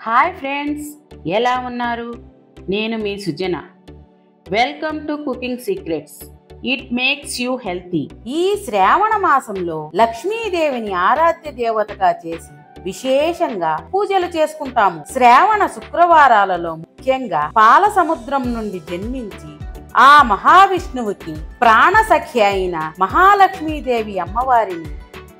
Hi friends, ఎలా ఉన్నారు? నేను మీ Sujana. Welcome to cooking secrets. It makes you healthy. ఈ శ్రావణ మాసంలో లక్ష్మీదేవిని ఆరాధ్య దేవతగా చేసి విశేషంగా పూజలు చేసుకుంటాము. శ్రావణ శుక్రవారాలలో ముఖ్యంగా పాల సముద్రం నుండి జన్మించి ఆ మహావిష్ణువుకి ప్రాణసఖ్య అయిన మహాలక్ష్మీదేవి అమ్మవారిని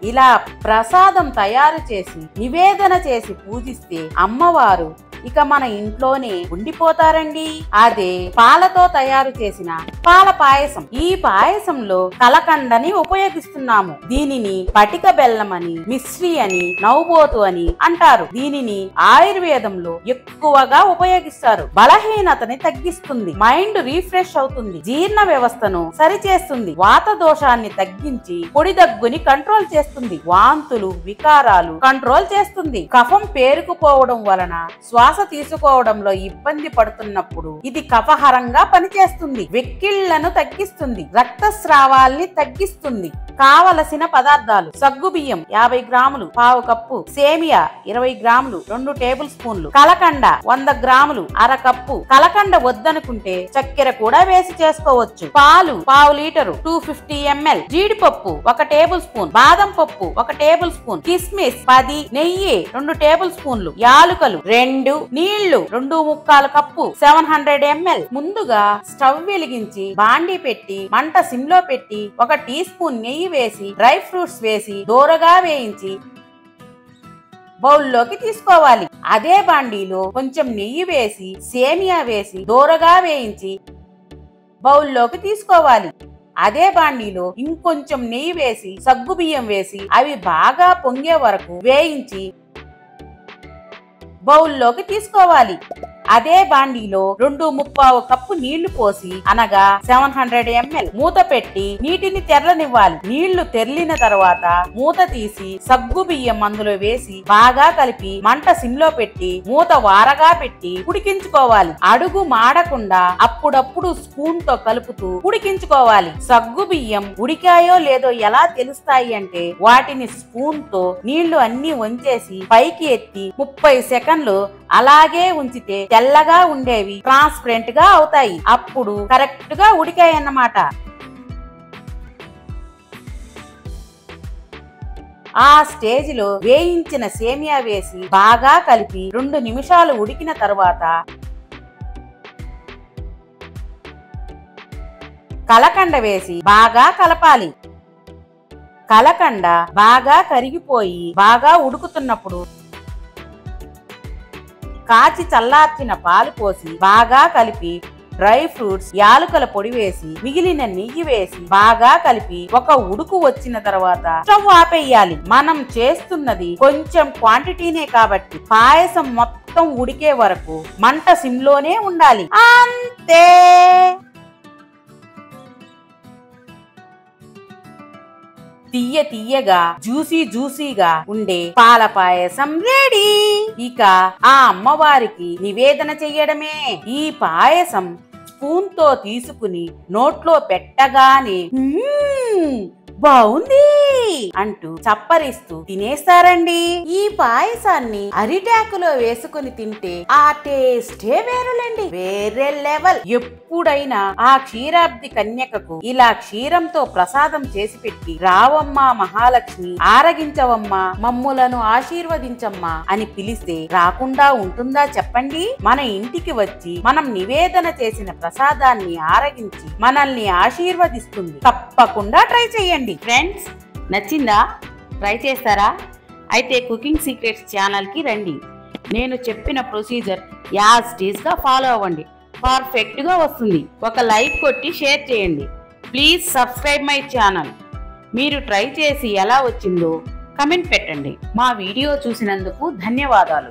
ఇలా ప్రసాదం తయారు చేసి నివేదన చేసి పూజిస్తే అమ్మవారు ఇక మన ఇంట్లోనే ఉండిపోతారండి. అదే పాలతో తయారు చేసిన పాల పాయసం. ఈ పాయసంలో కలకండని ఉపయోగిస్తున్నాము. దీనిని పటిక బెల్లం అని, మిశ్రీ అని, నవ్వుబోతు అని అంటారు. దీనిని ఆయుర్వేదంలో ఎక్కువగా ఉపయోగిస్తారు. బలహీనతని తగ్గిస్తుంది, మైండ్ రీఫ్రెష్ అవుతుంది, జీర్ణ వ్యవస్థను సరిచేస్తుంది, వాత దోషాన్ని తగ్గించి పొడి దగ్గుని కంట్రోల్ చేస్తుంది, వాంతులు వికారాలు కంట్రోల్ చేస్తుంది. కఫం పేరుకుపోవడం వలన శ్వాస తీసుకోవడంలో ఇబ్బంది పడుతున్నప్పుడు ఇది కఫహరంగా పనిచేస్తుంది. వెక్కిళ్లను తగ్గిస్తుంది, రక్తస్రావాల్ని తగ్గిస్తుంది. కావలసిన పదార్థాలు: సగ్గుబియ్యం 50 గ్రాములు, పావు కప్పు, సేమియా 20 గ్రాములు, 2 టేబుల్ స్పూన్లు, కలకండ 100 గ్రాములు, అర కప్పు. కలకండ వద్దనుకుంటే చక్కెర కూడా వేసి చేసుకోవచ్చు. పాలు పావు లీటరు, 250 ml, జీడిపప్పు 1 టేబుల్ స్పూన్, బాదం పప్పు 1 టేబుల్ స్పూన్, కిస్మిస్ 10, నెయ్యి 2 టేబుల్ స్పూన్లు, యాలుకలు 2, నీళ్లు 2/4 కప్పు, 700 ml. ముందుగా స్టవ్ వెలిగించి బాండీ పెట్టి మంట సిమ్లో పెట్టి 1 టీ స్పూన్ నెయ్యి వేసి డ్రై ఫ్రూట్స్ వేసి దోరగా వేయించి బౌల్లోకి తీసుకోవాలి. అదే బాండీలో కొంచెం నెయ్యి వేసి సేమియా వేసి దోరగా వేయించి బౌల్లోకి తీసుకోవాలి. అదే బాండీలో ఇంకొంచెం నెయ్యి వేసి సగ్గుబియ్యం వేసి అవి బాగా పొంగే వరకు వేయించి బౌల్లోకి తీసుకోవాలి. అదే బాండీలో 2/3 కప్పు నీళ్లు పోసి అనగా 700 ml మూత పెట్టి నీటిని తెరలనివ్వాలి. నీళ్లు తెర్లిన తర్వాత మూత తీసి సగ్గు బియ్యం అందులో వేసి బాగా కలిపి మంట సిమ్లో పెట్టి మూత వారగా పెట్టి ఉడికించుకోవాలి. అడుగు మాడకుండా అప్పుడప్పుడు స్పూన్ తో కలుపుతూ ఉడికించుకోవాలి. సగ్గు బియ్యం ఉడికాయో లేదో ఎలా తెలుస్తాయి అంటే వాటిని స్పూన్ తో నీళ్లు అన్ని వంచేసి పైకి ఎత్తి 30 సెకండ్లు అలాగే ఉంచితే తెల్లగా ఉండేవి ట్రాన్స్పరెంట్ గా అవుతాయి. అప్పుడు కరెక్ట్ గా ఉడికాయన్నమాట. ఆ స్టేజ్ లో వేయించిన సేమియా వేసి బాగా కలిపి 2 నిమిషాలు ఉడికిన తర్వాత కలకండ వేసి బాగా కలపాలి. కలకండ బాగా కరిగిపోయి బాగా ఉడుకుతున్నప్పుడు కాచి చల్లార్చిన పాలు పోసి బాగా కలిపి డ్రై ఫ్రూట్స్ యాలుకల పొడి వేసి మిగిలిన నెయ్యి వేసి బాగా కలిపి ఒక ఉడుకు వచ్చిన తర్వాత స్టవ్ ఆపేయాలి. మనం చేస్తున్నది కొంచెం క్వాంటిటీనే కాబట్టి పాయసం మొత్తం ఉడికే వరకు మంట సిమ్లోనే ఉండాలి. అంతే. తీయగా జ్యూసీగా ఉండే పాల పాయసం రెడీ. ఇక ఆ అమ్మవారికి నివేదన చెయ్యడమే. ఈ పాయసం స్పూన్ తో తీసుకుని నోట్లో పెట్టగానే బాగుంది అంటూ చప్పరిస్తూ తినేస్తారండి. ఈ పాయసాన్ని అరిటాకులో వేసుకుని తింటే ఆ టేస్టే వేరులేండి, వేరే లెవెల్. ఎప్పుడైనా ఆ క్షీరాబ్ది కన్యకకు ఇలా క్షీరంతో ప్రసాదం చేసి పెట్టి రావమ్మా మహాలక్ష్మి, ఆరగించవమ్మా, మమ్ములను ఆశీర్వదించమ్మా అని పిలిస్తే రాకుండా ఉంటుందా చెప్పండి? మన ఇంటికి వచ్చి మనం నివేదన చేసిన ప్రసాదాన్ని ఆరగించి మనల్ని ఆశీర్వదిస్తుంది. తప్పకుండా ట్రై చేయండి ఫ్రెండ్స్. నచ్చిందా? ట్రై చేస్తారా? అయితే కుకింగ్ సీక్రెట్స్ ఛానల్కి రండి. నేను చెప్పిన ప్రొసీజర్ యాజ్ ఇట్ ఈజ్ గా ఫాలో అవ్వండి. పర్ఫెక్ట్ గా వస్తుంది. ఒక లైక్ కొట్టి షేర్ చేయండి. Please subscribe my channel. మీరు ట్రై చేసి ఎలా వచ్చిందో కమెంట్ పెట్టండి. మా వీడియో చూసినందుకు ధన్యవాదాలు.